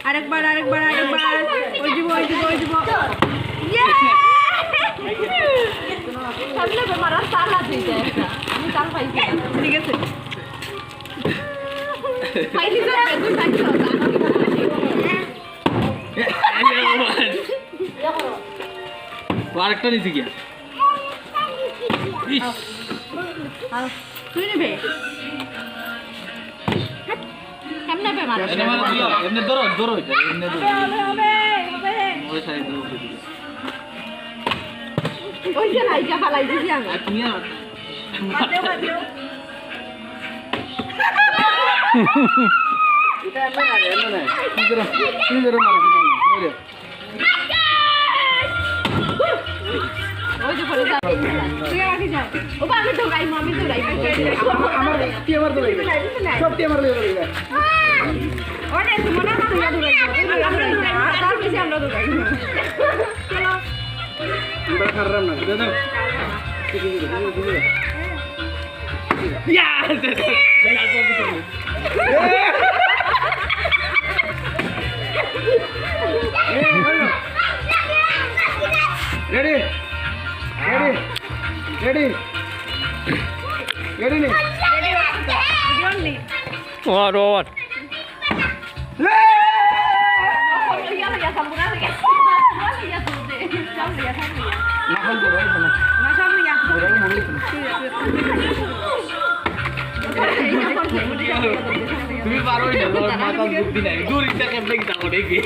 আরেকবার ওই দিব ঠিক আছে আরেকটা নিচে গিয়া তুই নেবে কেমনে বে মারা এমনি ধরো এমনি ধরো ওই সাইড ওই যে লাইটা ফালাই দিছি আমি তুমি আর মারতেও এটা এমনি না তুমি ধরো মারো ওরে ওই যে পড়ে যা তুই আগে যা ও বা আমি দৌড়াই আমার টি আমার দৌড়াই সব টি আমার দৌড়াই ওরে তুমি না তুই দৌড়াই তার বেশি আমরা দৌড়াই চলো আমরা খারাপ না দাদা Yes! Ready? What? তুমি পারো না তোমার মাথা বুদ্ধি নাই দূর ইচ্ছা কেমনে কি তাও দেখি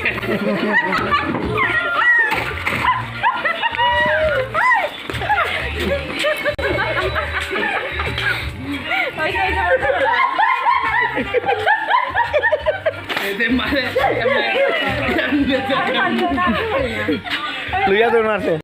এতে মানে Lu ya tuh Mas.